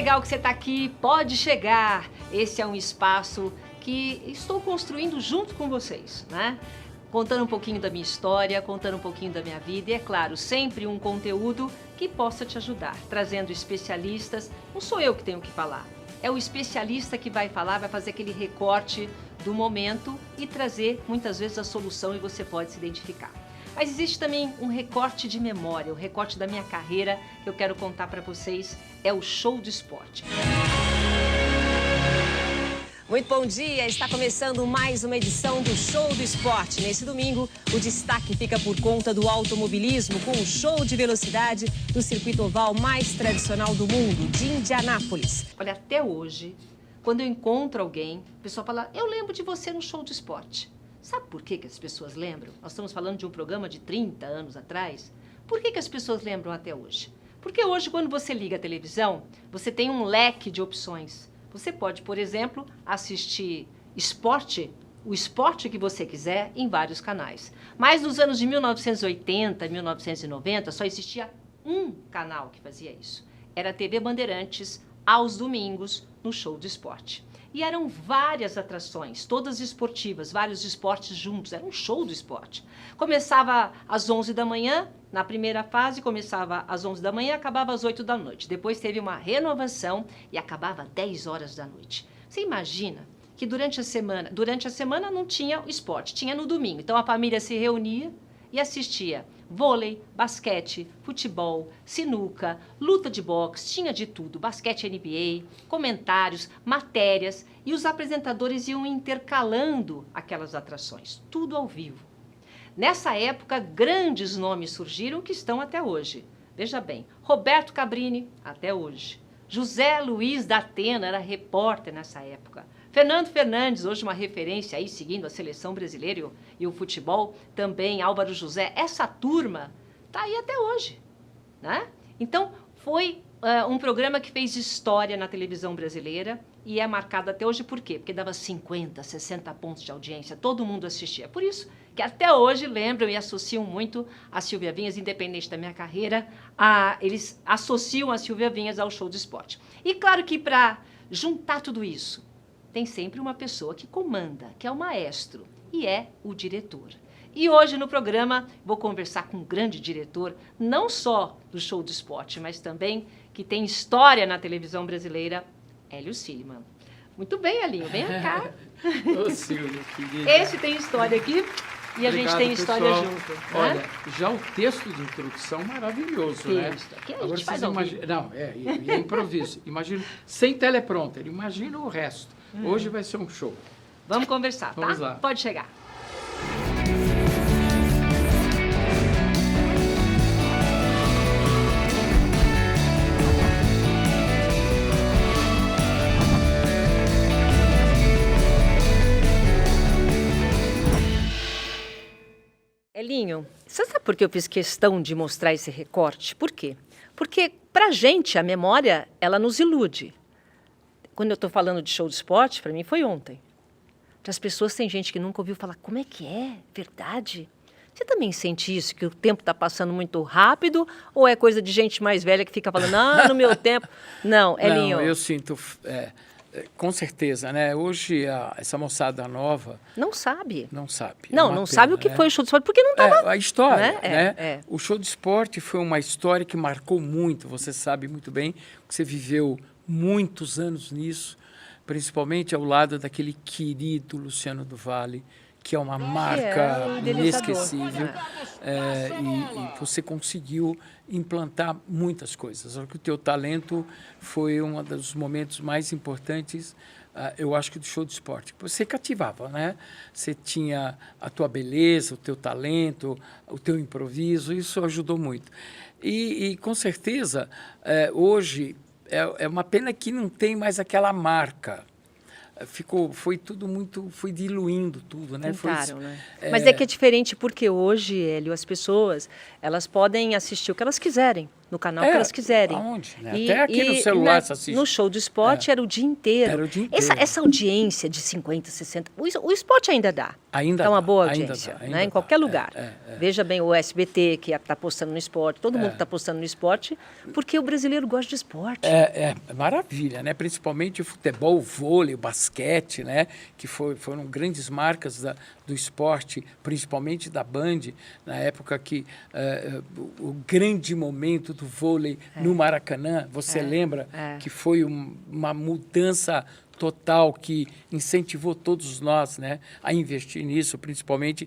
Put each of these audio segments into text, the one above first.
legal que você está aqui, pode chegar. Esse é um espaço que estou construindo junto com vocês, né? Contando um pouquinho da minha história, contando um pouquinho da minha vida e, é claro, sempre um conteúdo que possa te ajudar, trazendo especialistas. Não sou eu que tenho que falar, é o especialista que vai falar, vai fazer aquele recorte do momento e trazer, muitas vezes, a solução e você pode se identificar. Mas existe também um recorte de memória, o recorte da minha carreira que eu quero contar para vocês, é o show do esporte. Muito bom dia, está começando mais uma edição do Show do Esporte. Nesse domingo, o destaque fica por conta do automobilismo com o show de velocidade do circuito oval mais tradicional do mundo, de Indianápolis. Olha, até hoje, quando eu encontro alguém, o pessoal fala, eu lembro de você no show do esporte. Sabe por que as pessoas lembram? Nós estamos falando de um programa de 30 anos atrás. Por que as pessoas lembram até hoje? Porque hoje, quando você liga a televisão, você tem um leque de opções. Você pode, por exemplo, assistir esporte, o esporte que você quiser, em vários canais. Mas nos anos de 1980, 1990, só existia um canal que fazia isso. Era a TV Bandeirantes, aos domingos, no show de esporte. E eram várias atrações, todas esportivas, vários esportes juntos, era um show do esporte. Começava às 11 da manhã, na primeira fase começava às 11 da manhã, acabava às 8 da noite. Depois teve uma renovação e acabava às 10 horas da noite. Você imagina que durante a semana não tinha o esporte, tinha no domingo. Então a família se reunia e assistia vôlei, basquete, futebol, sinuca, luta de boxe, tinha de tudo, basquete NBA, comentários, matérias, e os apresentadores iam intercalando aquelas atrações, tudo ao vivo. Nessa época, grandes nomes surgiram que estão até hoje. Veja bem, Roberto Cabrini, até hoje. José Luiz da Atena era repórter nessa época. Fernando Fernandes, hoje uma referência aí, seguindo a seleção brasileira e o futebol, também Álvaro José. Essa turma está aí até hoje, né? Então, foi um programa que fez história na televisão brasileira e é marcado até hoje por quê? Porque dava 50, 60 pontos de audiência, todo mundo assistia. Por isso que até hoje lembram e associam muito a Silvia Vinhas, independente da minha carreira, eles associam a Silvia Vinhas ao show de esporte. E claro que para juntar tudo isso, tem sempre uma pessoa que comanda, que é o maestro, e é o diretor. E hoje no programa vou conversar com um grande diretor, não só do show do esporte, mas também que tem história na televisão brasileira, Hélio Ciliman. Muito bem, Elinho, vem cá. Ô, Silvia, querida. Esse tem história aqui e a gente tem história pessoal. junto. Né? Olha, já o texto de introdução maravilhoso, né? Aqui a gente faz ao vivo. Não, é improviso. Imagina, sem teleprompter, imagina o resto. Hoje vai ser um show. Vamos conversar, tá? Vamos lá. Pode chegar. Elinho, você sabe por que eu fiz questão de mostrar esse recorte? Por quê? Porque, pra gente, a memória, ela nos ilude. Quando eu estou falando de show de esporte, para mim foi ontem. Para as pessoas, tem gente que nunca ouviu falar, como é que é? Verdade? Você também sente isso, que o tempo está passando muito rápido? Ou é coisa de gente mais velha que fica falando, no meu tempo? Não, Elinho. Não, eu sinto, com certeza, né? Hoje, essa moçada nova... Não sabe. Não sabe. Não sabe o que foi o show de esporte, porque não estava... A história, né? O show de esporte foi uma história que marcou muito, você sabe muito bem, que você viveu muitos anos nisso, principalmente ao lado daquele querido Luciano do Vale, que é uma marca inesquecível, e você conseguiu implantar muitas coisas. Só que o teu talento foi um dos momentos mais importantes, eu acho que do show de esporte. Você cativava, né? Você tinha a tua beleza, o teu talento, o teu improviso, isso ajudou muito. E com certeza, hoje, é uma pena que não tem mais aquela marca. Foi diluindo tudo, né? Tentaram, né? Mas é que é diferente porque hoje, Hélio, as pessoas, elas podem assistir o que elas quiserem. no canal que elas quiserem. Aonde? Né? Até aqui no celular se assiste. No Show do Esporte era o dia inteiro. Era o dia inteiro. Essa audiência de 50, 60... O esporte ainda dá. Ainda é uma dá, boa ainda audiência, dá, né? Em qualquer lugar. Veja bem, o SBT, que está postando no esporte, todo mundo está postando no esporte, porque o brasileiro gosta de esporte. É maravilha, né? Principalmente o futebol, o vôlei, o basquete, né? Que foram grandes marcas do esporte, principalmente da Band, na época que o grande momento do vôlei no Maracanã, você lembra que foi uma mudança total que incentivou todos nós, né, a investir nisso, principalmente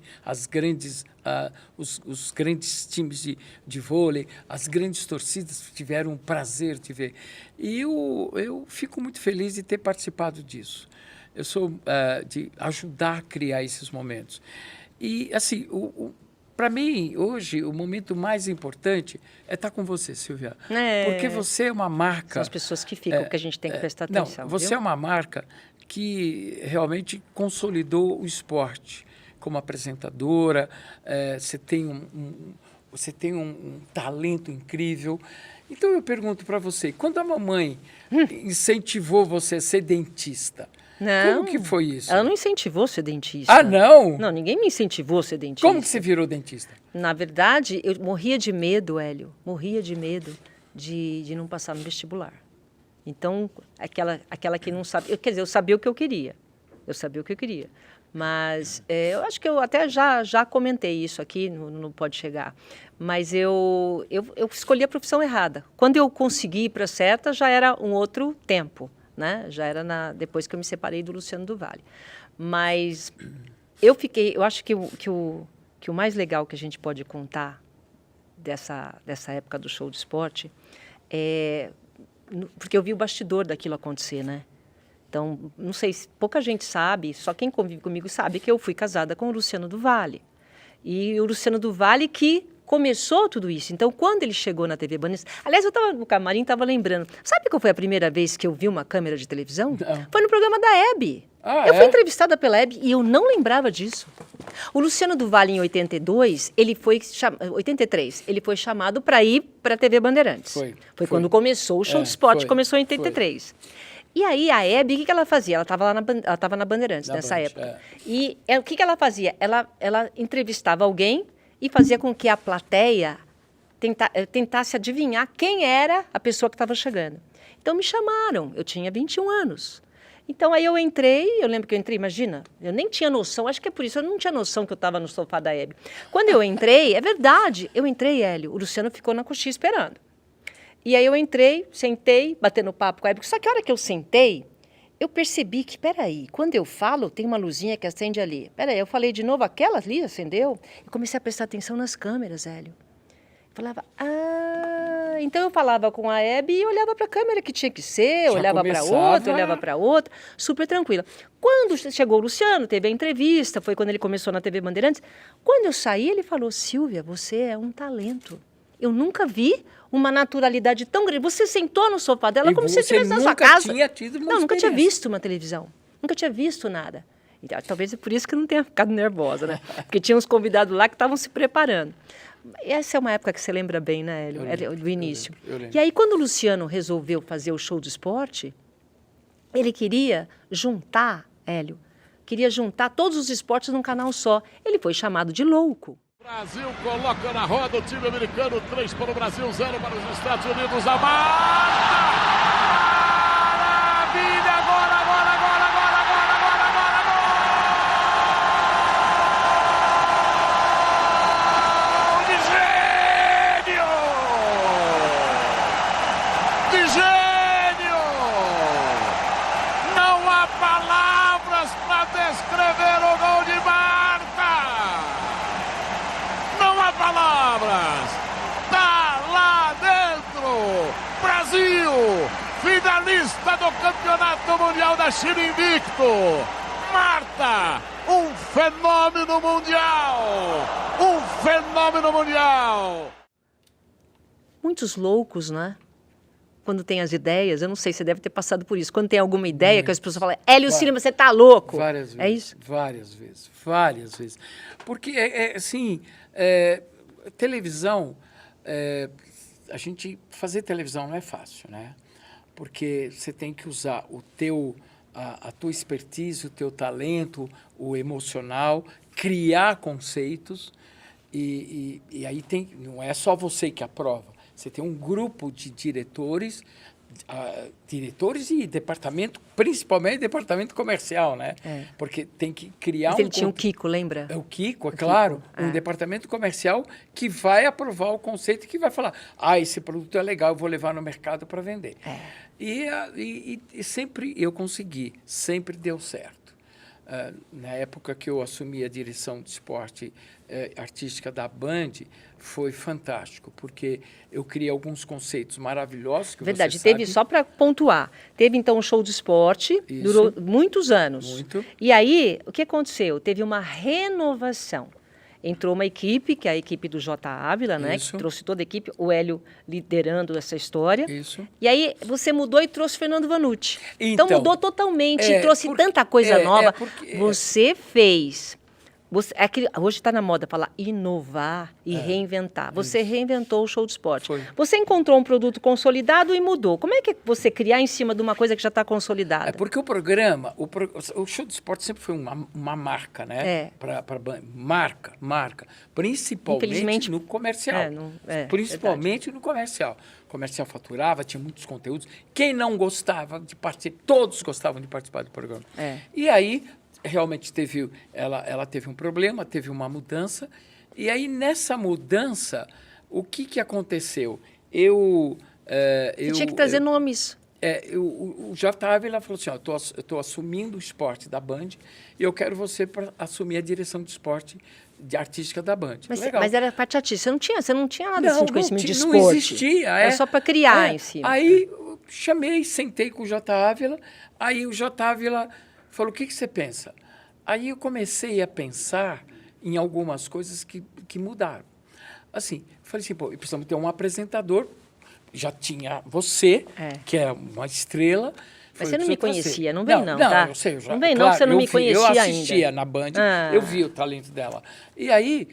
os grandes times de vôlei, as grandes torcidas tiveram o prazer de ver. E eu fico muito feliz de ter participado disso. Eu sou de ajudar a criar esses momentos. E, assim, para mim, hoje, o momento mais importante é estar com você, Silvia. Porque você é uma marca... São as pessoas que ficam, que a gente tem que prestar atenção. Não, você é uma marca que realmente consolidou o esporte como apresentadora. Você tem um talento incrível. Então, eu pergunto para você, quando a mamãe incentivou você a ser dentista... Não, como que foi isso? Ela não incentivou ser dentista. Ah, não? Não, ninguém me incentivou a ser dentista. Como que você virou dentista? Na verdade, eu morria de medo, Hélio. Morria de medo de não passar no vestibular. Então, aquela que não sabe... Quer dizer, eu sabia o que eu queria. Mas eu acho que eu até já comentei isso aqui, no Pode Chegar. Mas eu escolhi a profissão errada. Quando eu consegui ir para a certa, já era um outro tempo. Né? Já era depois que eu me separei do Luciano do Vale. Mas eu acho que o mais legal que a gente pode contar dessa época do Show do Esporte porque eu vi o bastidor daquilo acontecer, né? Então, não sei, pouca gente sabe, só quem convive comigo sabe que eu fui casada com o Luciano do Vale. E o Luciano do Vale que começou tudo isso. Então, quando ele chegou na TV Bandeirantes... Aliás, eu estava no camarim, estava lembrando. Sabe qual foi a primeira vez que eu vi uma câmera de televisão? Não. Foi no programa da Hebe. Eu fui entrevistada pela Hebe e eu não lembrava disso. O Luciano do Vale, em 83, ele foi chamado para ir para a TV Bandeirantes. Foi quando começou o Show do Esporte, começou em 83. E aí, a Hebe, o que ela fazia? Ela estava na Bandeirantes nessa época. E o que ela fazia? Ela entrevistava alguém e fazia com que a plateia tentasse adivinhar quem era a pessoa que estava chegando. Então, me chamaram. Eu tinha 21 anos. Então, aí eu lembro que eu entrei, imagina, eu nem tinha noção, acho que é por isso, eu não tinha noção que eu estava no sofá da Hebe. Quando eu entrei, é verdade, Hélio, o Luciano ficou na coxinha esperando. E aí eu entrei, sentei, batendo papo com a Hebe, só que a hora que eu sentei, eu percebi que, peraí, quando eu falo, tem uma luzinha que acende ali. Peraí, eu falei de novo, aquela ali acendeu? E comecei a prestar atenção nas câmeras, Hélio. Falava, então eu falava com a Hebe e olhava para a câmera que tinha que ser, olhava para outra, super tranquila. Quando chegou o Luciano, teve a entrevista, foi quando ele começou na TV Bandeirantes. Quando eu saí, ele falou, Silvia, você é um talento. Eu nunca vi uma naturalidade tão grande. Você sentou no sofá dela como se estivesse na sua casa. Tinha tido uma nunca tinha visto uma televisão. Nunca tinha visto nada. Então, talvez é por isso que eu não tenha ficado nervosa, né? Porque tinha uns convidados lá que estavam se preparando. Essa é uma época que você lembra bem, né, Hélio? Do início. Eu lembro. E aí, quando o Luciano resolveu fazer o Show do Esporte, ele queria juntar, Hélio, todos os esportes num canal só. Ele foi chamado de louco. Brasil coloca na roda o time americano, 3 para o Brasil, 0 para os Estados Unidos. A Marta! Maravilha! Agora! Gol de gênio! De gênio! Não há palavras para descrever o gol de Marta! Palavras, tá lá dentro, Brasil, finalista do Campeonato Mundial da China invicto, Marta, um fenômeno mundial, Muitos loucos, né? Quando tem as ideias, eu não sei, você deve ter passado por isso, quando tem alguma ideia que as pessoas falam, Hélio Cinema, você tá louco? Várias vezes. É isso? Várias vezes. Porque, assim, televisão, a gente fazer televisão não é fácil, né? Porque você tem que usar a tua expertise, o teu talento, o emocional, criar conceitos e aí não é só você que aprova. Você tem um grupo de diretores e departamento, principalmente departamento comercial, né? Porque tem que criar Mas ele tinha o Kiko, lembra? É o Kiko, claro. Kiko, um departamento comercial que vai aprovar o conceito e que vai falar, esse produto é legal, eu vou levar no mercado para vender. E sempre eu consegui, sempre deu certo. Na época que eu assumi a direção de esporte artística da Band, foi fantástico, porque eu criei alguns conceitos maravilhosos que Verdade, você teve, sabe. só para pontuar, teve então um show de esporte, Isso. durou muitos anos. Muito. E aí, o que aconteceu? Teve uma renovação. Entrou uma equipe, que é a equipe do J. Ávila, né? Isso. Que trouxe toda a equipe, o Hélio liderando essa história. Isso. E aí você mudou e trouxe Fernando Vanucci. Então, Então mudou totalmente, trouxe tanta coisa nova. Você fez. Hoje está na moda falar inovar e reinventar. Você reinventou o show de esporte. Foi. Você encontrou um produto consolidado e mudou. Como é que é você criar em cima de uma coisa que já está consolidada? É porque o programa, o show de esporte sempre foi uma marca, né? Marca. Principalmente no comercial. Principalmente no comercial. O comercial faturava, tinha muitos conteúdos. Quem não gostava de participar, todos gostavam de participar do programa. E aí, realmente ela teve um problema, teve uma mudança. E aí, nessa mudança, o que aconteceu? Você tinha que trazer nomes. O J. Ávila falou assim, eu estou assumindo o esporte da Band e eu quero você para assumir a direção de esporte de artística da Band. Mas era parte artística, você não tinha nada assim de conhecimento de esporte. Não existia. Era só para criar em cima. Aí eu sentei com o J. Ávila, aí o J. Ávila falou, o que você pensa? Aí eu comecei a pensar em algumas coisas que mudaram. Assim, falei assim, precisamos ter um apresentador. Já tinha você, que é uma estrela. Mas você não me conhecia, não vem não, tá? Eu sei, não vem não, você não me conhecia ainda. Eu assistia na Band, eu vi o talento dela. E aí,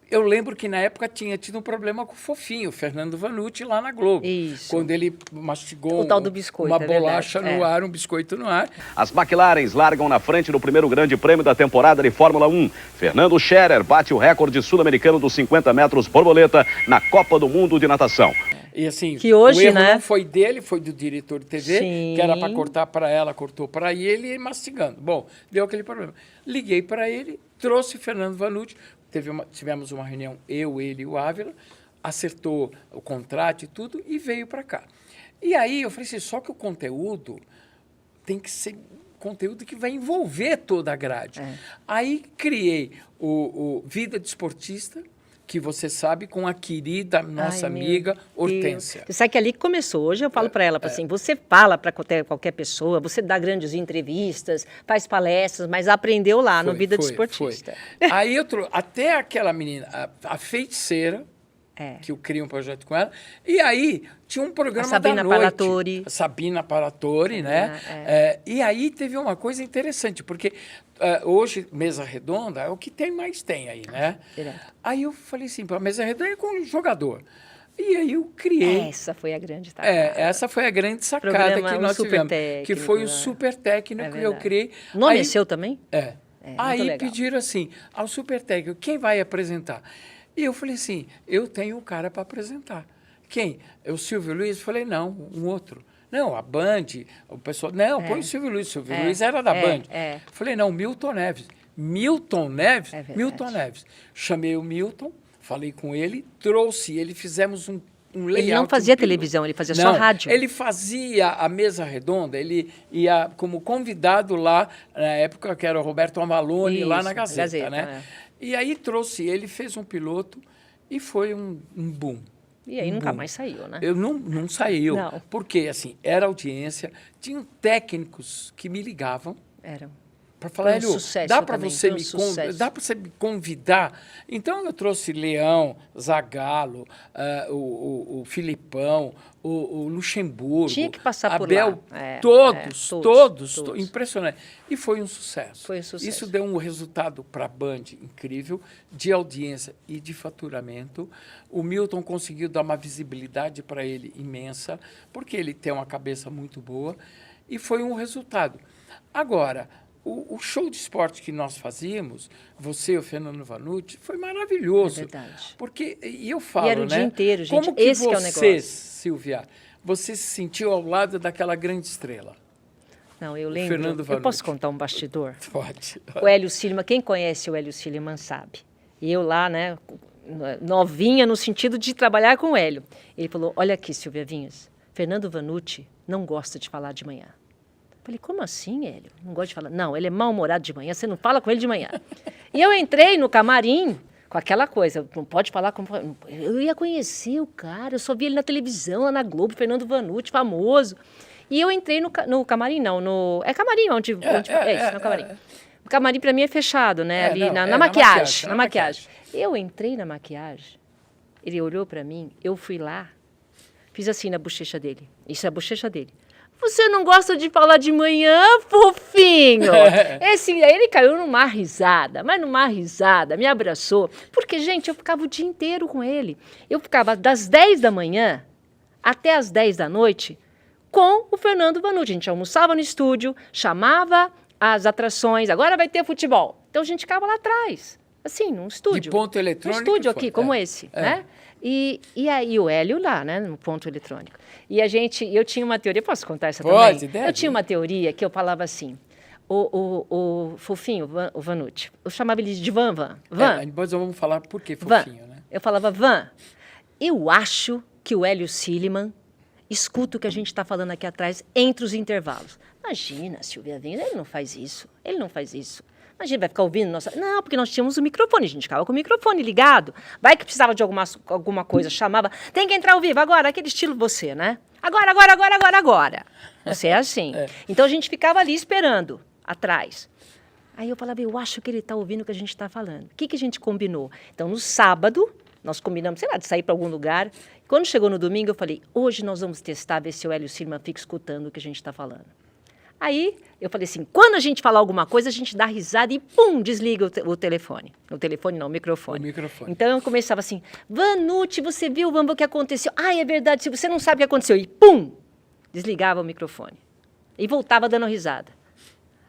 eu lembro que na época tinha tido um problema com o Fofinho, o Fernando Vanucci, lá na Globo. Isso. Quando ele mastigou o tal do biscoito, uma bolacha no ar, um biscoito no ar. As McLarens largam na frente no primeiro grande prêmio da temporada de Fórmula 1. Fernando Scherer bate o recorde sul-americano dos 50 metros borboleta na Copa do Mundo de Natação. E assim, que hoje, o erro né? não foi dele, foi do diretor de TV, Sim. que era para cortar para ela, cortou para ele, mastigando. Bom, deu aquele problema. Liguei para ele, trouxe Fernando Vanucci, tivemos uma reunião, ele e o Ávila, acertou o contrato e tudo, e veio para cá. E aí eu falei assim, só que o conteúdo tem que ser conteúdo que vai envolver toda a grade. Aí criei o Vida de Esportista, que você sabe, com a querida nossa amiga Hortência. Você sabe que ali que começou. Hoje eu falo para ela, assim, você fala para qualquer pessoa, você dá grandes entrevistas, faz palestras, mas aprendeu lá no Vida de Esportista. Aí até aquela menina, a feiticeira, que eu criei um projeto com ela, e aí tinha um programa Sabina da noite. Paratori. A Sabina Paratori, né? E aí teve uma coisa interessante, porque hoje, mesa redonda, é o que mais tem aí, né? Aí eu falei assim, a mesa redonda é com um jogador. E aí eu criei. Essa foi a grande sacada. Essa foi a grande sacada que nós tivemos. Que foi o super técnico que eu criei. O nome é seu também? Aí pediram assim, ao super técnico, quem vai apresentar? E eu falei assim, eu tenho um cara para apresentar. Quem? O Silvio Luiz? Eu falei, não, um outro. Não, a Band, o pessoal... Não, põe o Silvio Luiz. O Silvio Luiz era da Band. Falei, não, Milton Neves. Milton Neves? Milton Neves. Chamei o Milton, falei com ele, trouxe ele, fizemos um layout. Ele não fazia televisão, ele fazia só rádio. Ele fazia a mesa redonda, ele ia como convidado lá, na época que era o Roberto Amalone, lá na Gazeta, né? E aí trouxe ele, fez um piloto e foi um boom. E aí nunca mais saiu, né? Eu não saiu. Porque, assim, era audiência, tinham técnicos que me ligavam. para falar, Foi um Hélio, sucesso dá para também, você foi um sucesso. dá para você me convidar? Então eu trouxe Leão, Zagallo, o Filipão, o Luxemburgo, Tinha que passar por Abel, lá. todos, impressionante. E foi um sucesso. Foi um sucesso. Isso deu um resultado para a Band incrível, de audiência e de faturamento. O Milton conseguiu dar uma visibilidade para ele imensa, porque ele tem uma cabeça muito boa, e foi um resultado. Agora, o show de esporte que nós fazíamos, você e o Fernando Vanucci, foi maravilhoso. É verdade. Porque, e eu falo, E era o dia inteiro, gente. Como que Esse que é o você, negócio. Silvia, você se sentiu ao lado daquela grande estrela? Não, eu lembro. Fernando Eu Vanucci. posso contar um bastidor? Pode. O Hélio Silliman, quem conhece o Hélio Silliman sabe. E eu lá, né, novinha no sentido de trabalhar com o Hélio. Ele falou, olha aqui, Silvia Vinhas, Fernando Vanucci não gosta de falar de manhã. Falei, como assim, Hélio? Não gosta de falar? Não, ele é mal-humorado de manhã, você não fala com ele de manhã. E eu entrei no camarim com aquela coisa, não pode falar com... Eu ia conhecer o cara, eu só vi ele na televisão, lá na Globo, Fernando Vanucci, famoso. E eu entrei no camarim, não, no... É camarim onde é isso, no camarim. O camarim, para mim, é fechado, né? Ali na maquiagem. Na maquiagem. Eu entrei na maquiagem, ele olhou para mim, eu fui lá, fiz assim na bochecha dele. Isso é a bochecha dele. Você não gosta de falar de manhã, fofinho? Aí ele caiu numa risada, mas numa risada, me abraçou. Porque, gente, eu ficava o dia inteiro com ele. Eu ficava das 10 da manhã até as 10 da noite com o Fernando Vanucci. A gente almoçava no estúdio, chamava as atrações, agora vai ter futebol. Então a gente ficava lá atrás, assim, num estúdio. De ponto eletrônico? Um estúdio aqui, como esse, né? E aí o Hélio lá, né, no ponto eletrônico. E eu tinha uma teoria, posso contar essa Pode, também? deve. Eu tinha uma teoria que eu falava assim, o fofinho, o Vanucci, eu chamava ele de Van. Depois vamos falar por que Van. fofinho, né? Eu falava, Van, eu acho que o Hélio Silliman escuta o que a gente está falando aqui atrás entre os intervalos. Imagina, Silvia Vinhas, ele não faz isso. Imagina, vai ficar ouvindo nossa... Não, porque nós tínhamos o microfone, a gente ficava com o microfone ligado. Vai que precisava de alguma coisa, chamava, tem que entrar ao vivo, agora, aquele estilo você, né? Agora. Você é assim. Então a gente ficava ali esperando, atrás. Aí eu falava, eu acho que ele está ouvindo o que a gente está falando. O que a gente combinou? Então, no sábado, nós combinamos, sei lá, de sair para algum lugar. Quando chegou no domingo, eu falei, hoje nós vamos testar, ver se o Hélio Silliman fica escutando o que a gente está falando. Aí, eu falei assim, quando a gente falar alguma coisa, a gente dá risada e, pum, desliga o telefone. O telefone não, o microfone. O microfone. Então, eu começava assim, Vanucci, você viu, Vamba, o que aconteceu? Ah, é verdade, se você não sabe o que aconteceu. E, pum, desligava o microfone. E voltava dando risada.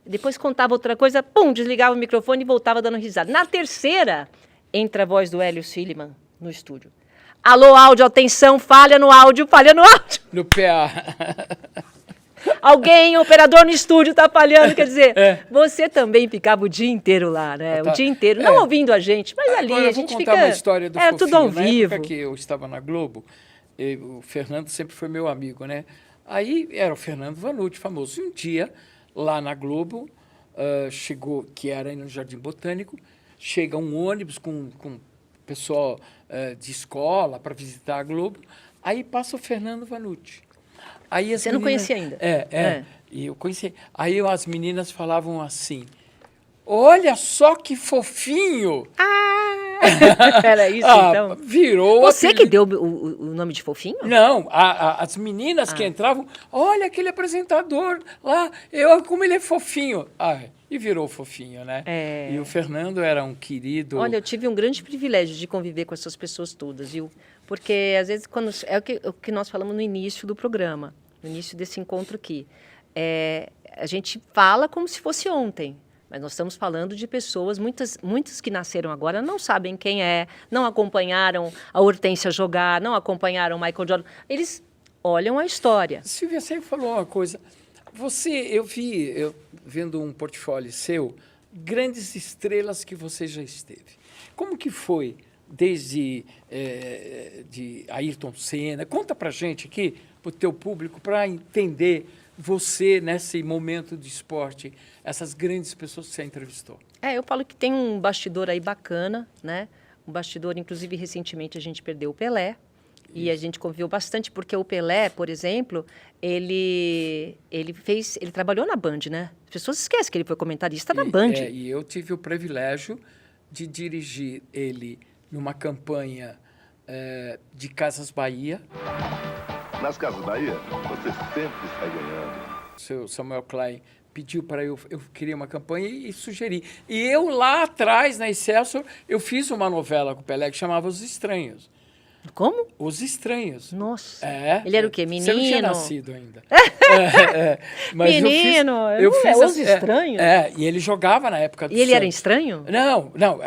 Depois contava outra coisa, pum, desligava o microfone e voltava dando risada. Na terceira, entra a voz do Hélio Silliman no estúdio. Alô, áudio, atenção, falha no áudio. No PA. Alguém, operador no estúdio, está falhando. Quer dizer, você também ficava o dia inteiro lá, né? O dia inteiro, não ouvindo a gente, mas ali Agora, a gente fica... Eu vou contar uma história do Fofinho. Tudo ao vivo. Na época que eu estava na Globo, o Fernando sempre foi meu amigo, né? Aí era o Fernando Vanucci, famoso. E um dia, lá na Globo, chegou, que era no Jardim Botânico, chega um ônibus com pessoal de escola para visitar a Globo, aí passa o Fernando Vanucci. Aí Você não conhecia ainda? E eu conheci. Aí as meninas falavam assim, olha só que fofinho! Era isso, então? Virou... Você que deu o nome de fofinho? Não, as meninas que entravam, olha aquele apresentador lá, como ele é fofinho. E virou fofinho, né? E o Fernando era um querido... Olha, eu tive um grande privilégio de conviver com essas pessoas todas, viu? Porque, às vezes, o que nós falamos no início do programa, no início desse encontro aqui, a gente fala como se fosse ontem, mas nós estamos falando de pessoas, muitas que nasceram agora não sabem quem é, não acompanharam a Hortência jogar, não acompanharam o Michael Jordan. Eles olham a história. Silvia, você falou uma coisa. Eu vendo um portfólio seu, grandes estrelas que você já esteve. Como que foi, desde de Ayrton Senna? Conta pra gente aqui, pro teu público, para entender você nesse momento de esporte, essas grandes pessoas que você entrevistou. Eu falo que tem um bastidor aí bacana, né? Um bastidor, inclusive, recentemente a gente perdeu o Pelé. E a gente conviveu bastante, porque o Pelé, por exemplo, ele trabalhou na Band, né? As pessoas esquecem que ele foi comentarista na Band. E eu tive o privilégio de dirigir ele numa campanha de Casas Bahia. Nas Casas Bahia, você sempre está ganhando. O seu Samuel Klein pediu para eu queria uma campanha e sugeri. E eu lá atrás, na Excelsior, eu fiz uma novela com o Pelé que chamava Os Estranhos. Como? Os Estranhos. Nossa. Ele era o quê? Menino? Você não tinha nascido ainda. Mas Menino, eu fiz Os Estranhos? E ele jogava na época do E ele era Santos. estranho? Não,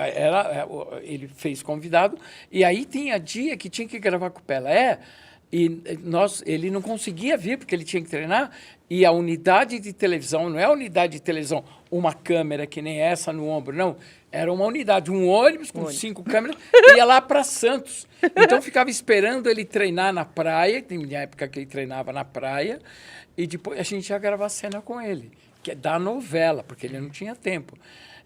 ele fez convidado. E aí tinha dia que tinha que gravar com o Pelé. E ele não conseguia vir, porque ele tinha que treinar. E a unidade de televisão, não é a unidade de televisão, uma câmera que nem essa no ombro, não. Era uma unidade, um ônibus com 5 câmeras, ia lá para Santos. Então, ficava esperando ele treinar na praia, tem época que ele treinava na praia, e depois a gente ia gravar cena com ele, que é da novela, porque ele não tinha tempo.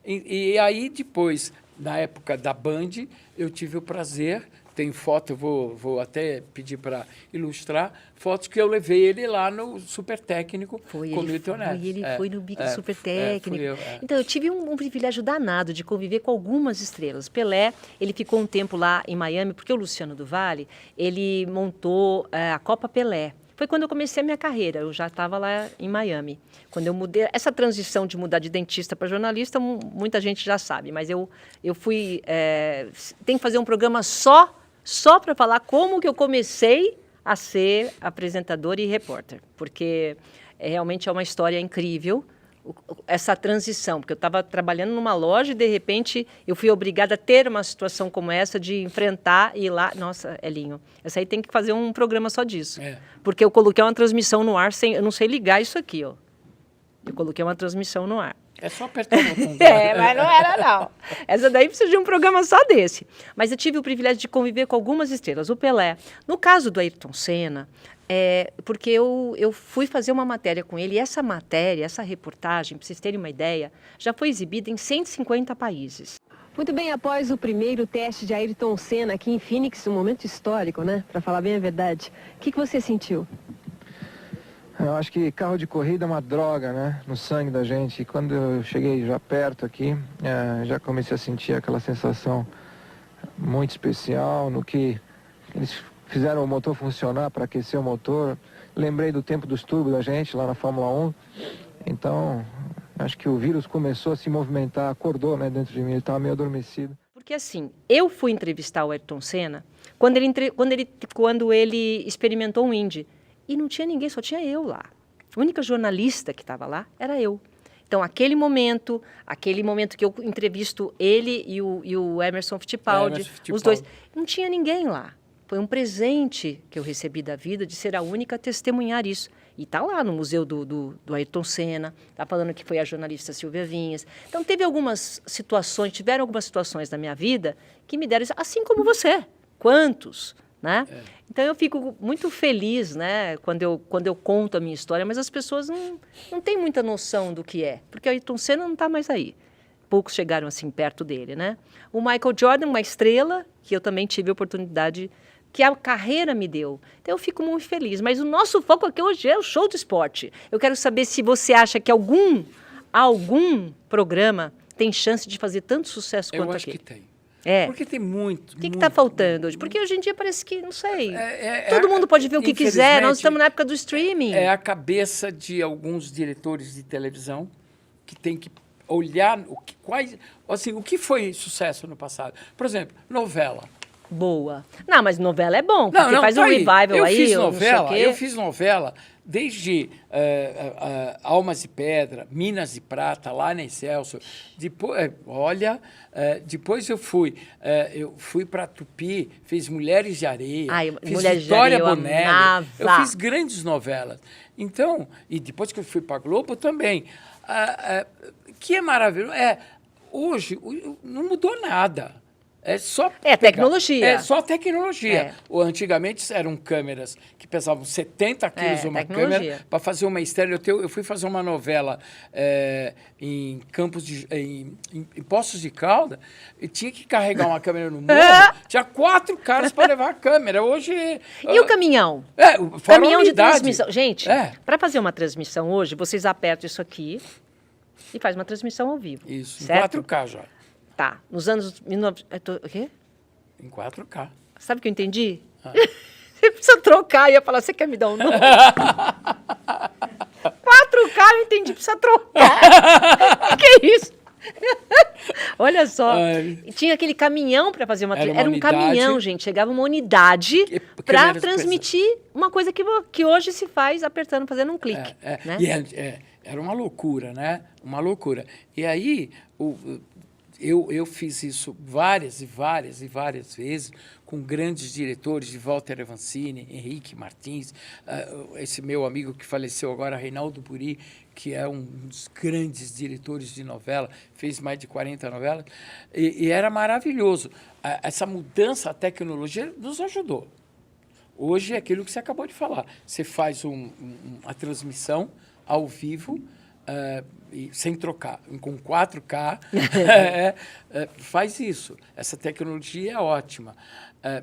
E aí, depois, na época da Band, eu tive o prazer... Tem foto, eu vou até pedir para ilustrar, fotos que eu levei ele lá no Super Técnico com o Milton Neves. Ele foi no Super Técnico. Eu. Então, eu tive um privilégio danado de conviver com algumas estrelas. Pelé, ele ficou um tempo lá em Miami, porque o Luciano do Vale, ele montou a Copa Pelé. Foi quando eu comecei a minha carreira, eu já estava lá em Miami. Quando eu mudei, essa transição de mudar de dentista para jornalista, muita gente já sabe, mas eu fui... tem que fazer um programa só para falar como que eu comecei a ser apresentadora e repórter, porque realmente é uma história incrível, essa transição, porque eu estava trabalhando numa loja e, de repente, eu fui obrigada a ter uma situação como essa, de enfrentar e ir lá... Nossa, Elinho, essa aí tem que fazer um programa só disso, porque eu coloquei uma transmissão no ar, eu não sei ligar isso aqui, ó. Eu coloquei uma transmissão no ar. É só apertar o botão. Mas não era, não. Essa daí precisa de um programa só desse. Mas eu tive o privilégio de conviver com algumas estrelas. O Pelé. No caso do Ayrton Senna, porque eu fui fazer uma matéria com ele, e essa matéria, essa reportagem, para vocês terem uma ideia, já foi exibida em 150 países. Muito bem, após o primeiro teste de Ayrton Senna aqui em Phoenix, um momento histórico, né? Para falar bem a verdade. O que você sentiu? Eu acho que carro de corrida é uma droga, né, no sangue da gente. E quando eu cheguei já perto aqui, já comecei a sentir aquela sensação muito especial no que eles fizeram o motor funcionar para aquecer o motor. Lembrei do tempo dos turbos da gente lá na Fórmula 1. Então, acho que o vírus começou a se movimentar, acordou, né, dentro de mim. Ele estava meio adormecido. Porque assim, eu fui entrevistar o Ayrton Senna quando ele experimentou um Indy. E não tinha ninguém, só tinha eu lá. A única jornalista que estava lá era eu. Então, aquele momento que eu entrevisto ele e o Emerson Fittipaldi, os dois, não tinha ninguém lá. Foi um presente que eu recebi da vida de ser a única a testemunhar isso. E está lá no museu do Ayrton Senna, está falando que foi a jornalista Silvia Vinhas. Então, tiveram algumas situações na minha vida que me deram isso, assim como você. Quantos? Né? Então, eu fico muito feliz, né, quando eu conto a minha história, mas as pessoas não têm muita noção do que é, porque o Ayrton Senna não está mais aí. Poucos chegaram assim perto dele, né? O Michael Jordan, uma estrela, que eu também tive a oportunidade, que a carreira me deu. Então, eu fico muito feliz. Mas o nosso foco aqui hoje é o show do esporte. Eu quero saber se você acha que algum programa tem chance de fazer tanto sucesso quanto aquele. Eu acho que tem. Porque tem muito. O que está faltando hoje? Porque hoje em dia parece que, não sei, todo mundo pode ver o que quiser, nós estamos na época do streaming. É a cabeça de alguns diretores de televisão que tem que olhar o que foi sucesso no passado. Por exemplo, novela. Boa. Não, mas novela é bom, porque faz um revival aí. Eu fiz novela desde Almas de Pedra, Minas de Prata, lá na Excelsior. Depois eu fui para Tupi, fiz Mulheres de Areia, fiz Mulheres Vitória de Areia, Bonelli. Eu fiz grandes novelas. Então, e depois que eu fui para a Globo também. Que é maravilhoso. Hoje não mudou nada. É só É tecnologia. É só tecnologia. É. Antigamente eram câmeras que pesavam 70 quilos uma tecnologia. câmera para fazer uma estéreo. Eu fui fazer uma novela em Campos de, em Poços de Calda e tinha que carregar uma câmera no morro. Tinha 4 caras para levar a câmera. Hoje... E o caminhão? Fora Caminhão a de unidade. transmissão. Gente, É. para fazer uma transmissão hoje, vocês apertam isso aqui e faz uma transmissão ao vivo. Isso, certo? em 4K já. Tá. Nos anos... O quê? Em 4K. Sabe o que eu entendi? Você precisa trocar. Eu ia falar, você quer me dar um nome? 4K, eu entendi, precisa trocar. Que é isso? Olha só. Tinha aquele caminhão para fazer uma... Era um unidade. Caminhão, gente. Chegava uma unidade para câmeras transmitir uma coisa que hoje se faz apertando, fazendo um clique. Né? E era uma loucura, né? Uma loucura. E aí... Eu fiz isso várias vezes com grandes diretores, de Walter Avancini, Henrique Martins, esse meu amigo que faleceu agora, Reinaldo Buri, que é um dos grandes diretores de novela, fez mais de 40 novelas, e era maravilhoso. Essa mudança, a tecnologia nos ajudou. Hoje é aquilo que você acabou de falar. Você faz a transmissão ao vivo, sem trocar, com 4K, faz isso. Essa tecnologia é ótima.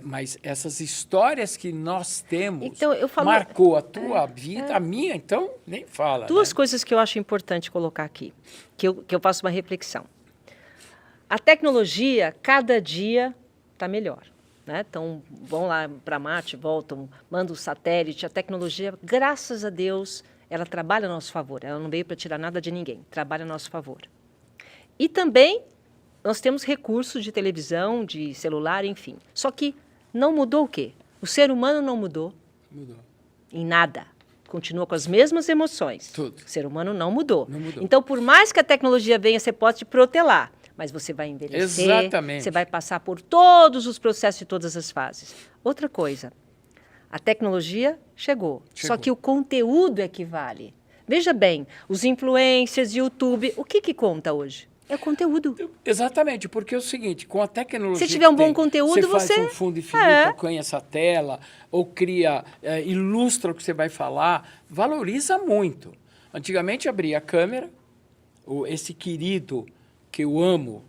Mas essas histórias que nós temos Então, eu falo, marcou a tua vida, a minha, então, nem fala. Duas coisas que eu acho importante colocar aqui, que eu faço uma reflexão. A tecnologia, cada dia, está melhor. Né? Então, vão lá para Marte, voltam, mandam o satélite, a tecnologia, graças a Deus, ela trabalha a nosso favor. Ela não veio para tirar nada de ninguém, trabalha a nosso favor. E também nós temos recursos de televisão, de celular, enfim. Só que não mudou o quê? O ser humano não mudou. Mudou. Em nada. Continua com as mesmas emoções. Tudo. O ser humano não mudou. Não mudou. Então, por mais que a tecnologia venha, você pode te protelar, mas você vai envelhecer, Exatamente. você vai passar por todos os processos e todas as fases. Outra coisa, a tecnologia chegou, só que o conteúdo é que vale. Veja bem, os influencers, YouTube, o que conta hoje? É o conteúdo. Exatamente, porque é o seguinte, com a tecnologia... Se tiver um bom que conteúdo, você... faz um fundo infinito, conhece a tela, ou cria, ilustra o que você vai falar, valoriza muito. Antigamente abria a câmera, esse querido que eu amo,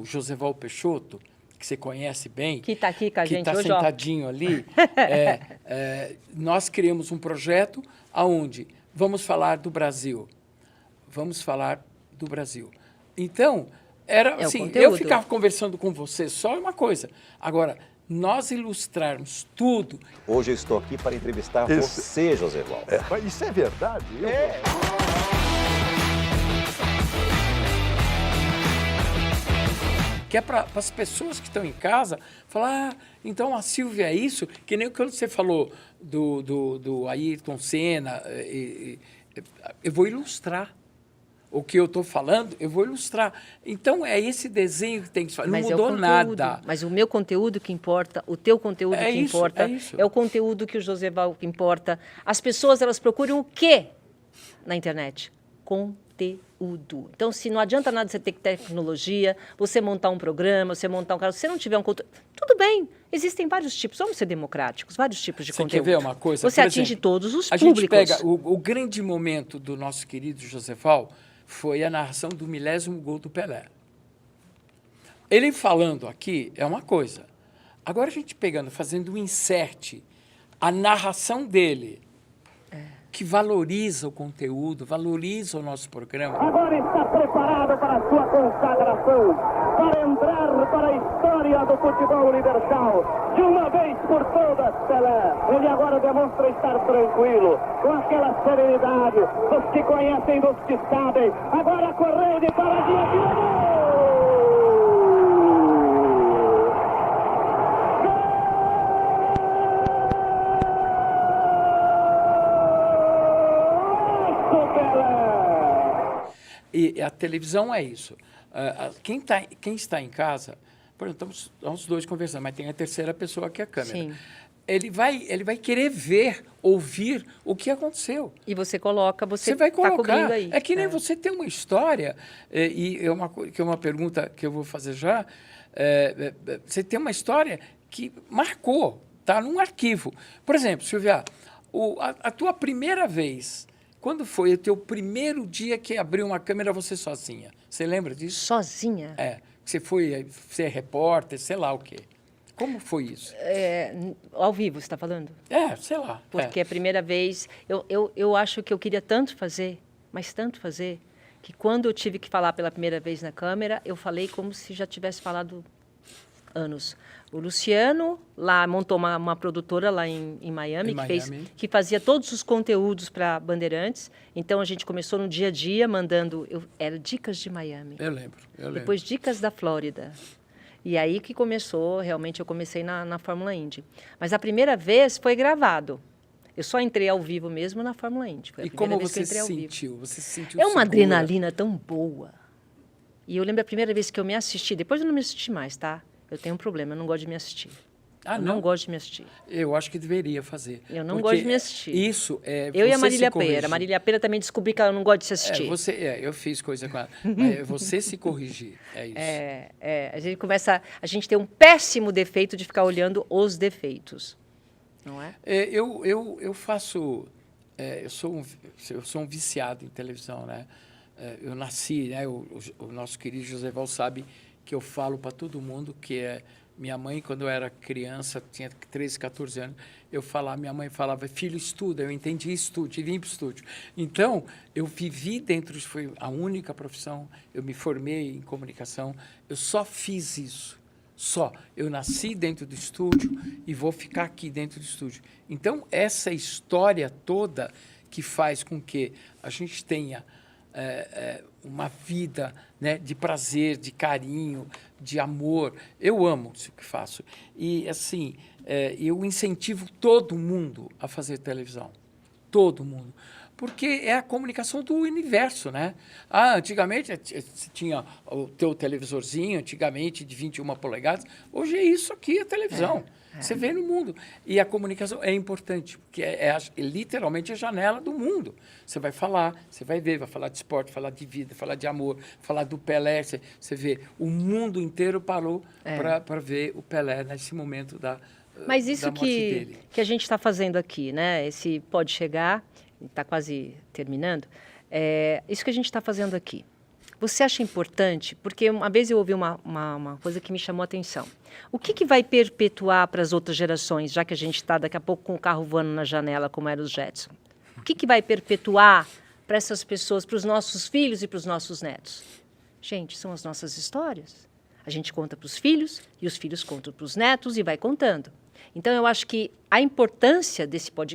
Joseval Peixoto, que você conhece bem, que está aqui com a gente hoje, que está sentadinho ali, nós criamos um projeto onde vamos falar do Brasil. Vamos falar do Brasil. Então, era assim, eu ficava conversando com você só uma coisa. Agora, nós ilustrarmos tudo... Hoje eu estou aqui para entrevistar você, Joseval. Mas isso é verdade? Que é para as pessoas que estão em casa falar, então a Sílvia é isso, que nem quando você falou do Ayrton Senna, eu vou ilustrar. O que eu estou falando, eu vou ilustrar. Então, é esse desenho que tem que fazer. Não mudou nada. Mas o meu conteúdo que importa, o teu conteúdo que importa, é o conteúdo que o Joseval que importa. As pessoas, elas procuram o quê na internet? Conteúdo. Então, se não adianta nada você ter tecnologia, você montar um programa, você montar um canal, se você não tiver um conteúdo, tudo bem. Existem vários tipos, vamos ser democráticos, vários tipos de conteúdo. Você quer ver uma coisa? Você atinge todos os públicos. A gente pega o grande momento do nosso querido Joseval, foi a narração do 1000º gol do Pelé. Ele falando aqui é uma coisa. Agora a gente pegando, fazendo um insert, a narração dele, que valoriza o conteúdo, valoriza o nosso programa. Agora está preparado para a sua consagração, para entrar para a história do futebol universal. De uma vez por todas, Pelé. Ele agora demonstra estar tranquilo, com aquela serenidade dos que conhecem, dos que sabem. Agora correndo e paradinha de gol! E a televisão é isso. Quem está em casa, por exemplo, estamos os dois conversando, mas tem a terceira pessoa que é a câmera. Sim. Ele vai querer ver, ouvir o que aconteceu. E você coloca, você vai está colocar. cobrindo aí. É que nem você tem uma história, e é uma pergunta que eu vou fazer já, Você tem uma história que marcou, está num arquivo. Por exemplo, Silvia, a tua primeira vez, quando foi o teu primeiro dia que abriu uma câmera você sozinha? Você lembra disso? Sozinha? Você foi ser repórter, sei lá o quê. Como foi isso? Ao vivo, você está falando? Sei lá. Porque a primeira vez, eu acho que eu queria tanto fazer, mas tanto fazer, que quando eu tive que falar pela primeira vez na câmera, eu falei como se já tivesse falado anos. O Luciano lá montou uma produtora lá em Miami, que fazia todos os conteúdos para Bandeirantes. Então a gente começou no dia a dia mandando, era dicas de Miami. Eu lembro. Depois dicas da Flórida. E aí que começou, realmente eu comecei na Fórmula Indy. Mas a primeira vez foi gravado. Eu só entrei ao vivo mesmo na Fórmula Indy. Foi a primeira vez que eu entrei ao vivo. Você se sentiu É uma segura? adrenalina tão boa. E eu lembro a primeira vez que eu me assisti, depois eu não me assisti mais, tá? Eu tenho um problema, eu não gosto de me assistir. Eu não gosto de me assistir. Eu acho que deveria fazer. Eu não gosto de me assistir. Isso é. Eu e a Marília Pêra. A Marília Pêra também descobri que ela não gosta de se assistir. Eu fiz coisa com ela. Mas você se corrigir, é isso. A gente tem um péssimo defeito de ficar olhando os defeitos. Não é? Eu faço. Eu sou um viciado em televisão, né? Eu nasci, né? O nosso querido Joseval sabe que eu falo para todo mundo que minha mãe, quando eu era criança, tinha 13, 14 anos, minha mãe falava, filho, estuda. Eu entendi, estude, e vim para o estúdio. Então, eu vivi foi a única profissão, eu me formei em comunicação, eu só fiz isso. Eu nasci dentro do estúdio e vou ficar aqui dentro do estúdio. Então, essa história toda que faz com que a gente tenha uma vida, né, de prazer, de carinho, de amor. Eu amo isso que faço. E, assim, eu incentivo todo mundo a fazer televisão. Todo mundo. Porque é a comunicação do universo, né? Antigamente você tinha o teu televisorzinho, antigamente de 21 polegadas. Hoje é isso aqui, a televisão. Você vê no mundo. E a comunicação é importante, porque é literalmente a janela do mundo. Você vai falar, você vai ver, vai falar de esporte, falar de vida, falar de amor, falar do Pelé. Você vê, o mundo inteiro parou para ver o Pelé nesse momento da Mas isso da morte dele. Que a gente está fazendo aqui, né? Esse Pode Chegar, está quase terminando, isso que a gente está fazendo aqui. Você acha importante? Porque uma vez eu ouvi uma coisa que me chamou a atenção. O que vai perpetuar para as outras gerações, já que a gente está daqui a pouco com o carro voando na janela, como era os Jetson? O que vai perpetuar para essas pessoas, para os nossos filhos e para os nossos netos? Gente, são as nossas histórias. A gente conta para os filhos e os filhos contam para os netos e vai contando. Então, eu acho que a importância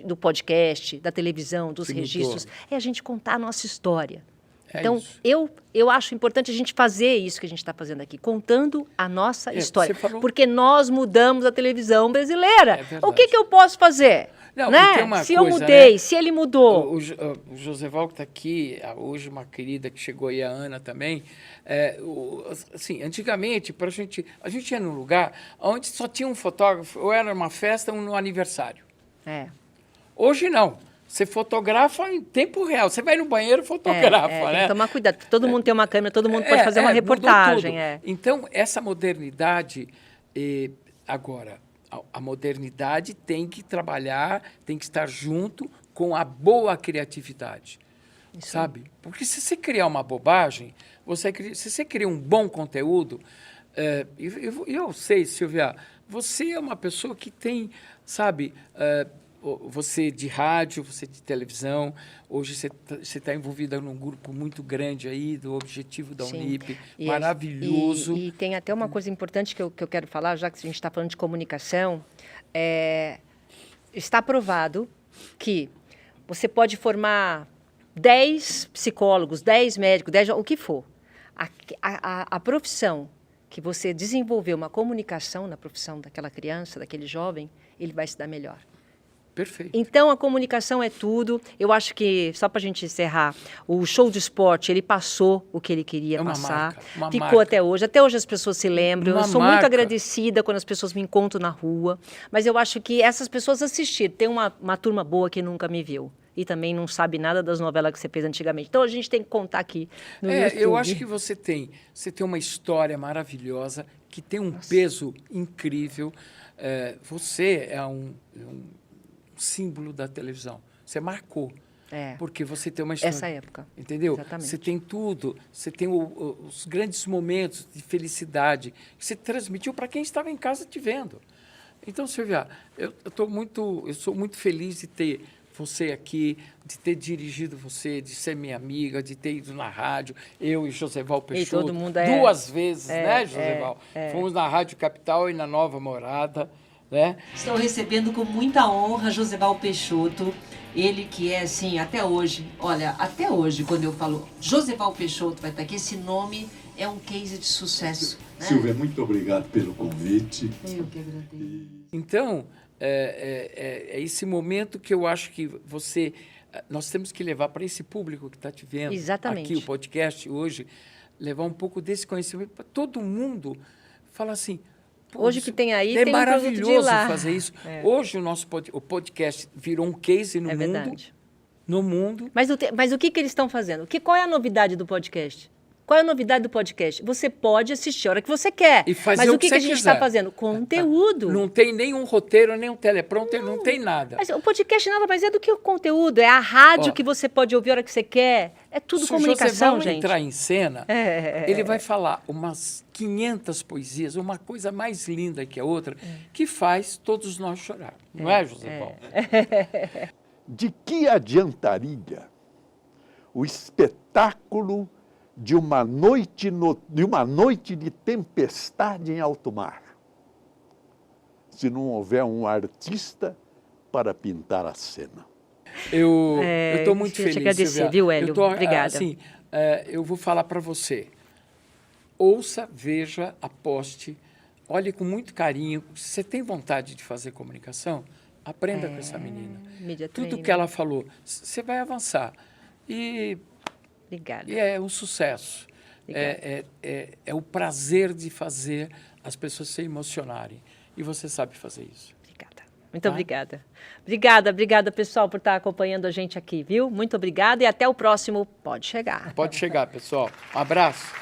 do podcast, da televisão, dos registros, é a gente contar a nossa história. Então, eu acho importante a gente fazer isso que a gente está fazendo aqui, contando a nossa história. Porque nós mudamos a televisão brasileira. O que eu posso fazer? Não, né? Se eu mudei, né? Se ele mudou. O Joseval que está aqui, hoje uma querida que chegou aí, a Ana também, assim, antigamente, a gente ia num lugar onde só tinha um fotógrafo, ou era uma festa ou um aniversário. Hoje não. Você fotografa em tempo real. Você vai no banheiro e fotografa, né? Tem que tomar cuidado. Todo mundo tem uma câmera, todo mundo pode fazer uma reportagem. Então, essa modernidade, agora, a modernidade tem que trabalhar, tem que estar junto com a boa criatividade, sabe? Porque se você criar uma bobagem, se você criar um bom conteúdo, eu sei, Silvia, você é uma pessoa que tem, sabe... Você de rádio, você de televisão, hoje você está envolvida num grupo muito grande aí, do Objetivo da Unip, maravilhoso. E tem até uma coisa importante que eu quero falar, já que a gente está falando de comunicação, está provado que você pode formar 10 psicólogos, 10 médicos, 10, o que for. A profissão que você desenvolver uma comunicação na profissão daquela criança, daquele jovem, ele vai se dar melhor. Perfeito. Então, a comunicação é tudo. Eu acho que, só para a gente encerrar, o Show do Esporte, ele passou o que ele queria passar. Ficou até hoje. Até hoje as pessoas se lembram. Eu sou muito agradecida quando as pessoas me encontram na rua. Mas eu acho que essas pessoas assistiram. Tem uma turma boa que nunca me viu. e também não sabe nada das novelas que você fez antigamente. Então a gente tem que contar aqui no YouTube. Eu acho que você tem uma história maravilhosa, que tem um peso incrível. Você é um símbolo da televisão. Você marcou. Porque você tem uma história. Essa época. Entendeu? Exatamente. Você tem tudo. Você tem os grandes momentos de felicidade que você transmitiu para quem estava em casa te vendo. Então, Silvia, eu sou muito feliz de ter você aqui, de ter dirigido você, de ser minha amiga, de ter ido na rádio, eu e Joseval Peixoto, todo mundo 2 vezes, né, Joseval? Fomos na Rádio Capital e na Nova Morada, né? Estou recebendo com muita honra Joseval Peixoto, ele que é assim, até hoje, quando eu falo Joseval Peixoto vai estar aqui, esse nome é um case de sucesso. Né? Silvia, muito obrigado pelo convite. Eu que agradeço. Então, é esse momento que eu acho que nós temos que levar para esse público que está te vendo. Exatamente. Aqui, o podcast hoje, levar um pouco desse conhecimento para todo mundo. Falar assim, hoje que tem aí, é tem um produto de lá. fazer isso. Hoje o podcast virou um case no mundo. Verdade. No mundo. Mas o que eles estão fazendo? Qual é a novidade do podcast? Qual é a novidade do podcast? Você pode assistir a hora que você quer. E fazer mas o que a gente está fazendo? Conteúdo. Não tem nenhum roteiro, nem um teleprompter, não tem nada. Mas o podcast nada mais é do que o conteúdo. É a rádio que você pode ouvir a hora que você quer. É tudo comunicação, gente. Se o entrar em cena, ele vai falar umas 500 poesias, uma coisa mais linda que a outra, que faz todos nós chorar. Não é, Joseval? De que adiantaria o espetáculo de uma noite de tempestade em alto mar, se não houver um artista para pintar a cena? Eu estou muito feliz, te agradecer, Silvia. viu, Hélio? Obrigada. Assim, eu vou falar para você. Ouça, veja, aposte, olhe com muito carinho. Se você tem vontade de fazer comunicação, aprenda com essa menina. Tudo que ela falou, você vai avançar. Obrigada. E é um sucesso. É o prazer de fazer as pessoas se emocionarem. E você sabe fazer isso. Obrigada. Muito obrigada. Obrigada, pessoal, por estar acompanhando a gente aqui, viu? Muito obrigada e até o próximo Pode Chegar. Pode chegar, pessoal. Um abraço.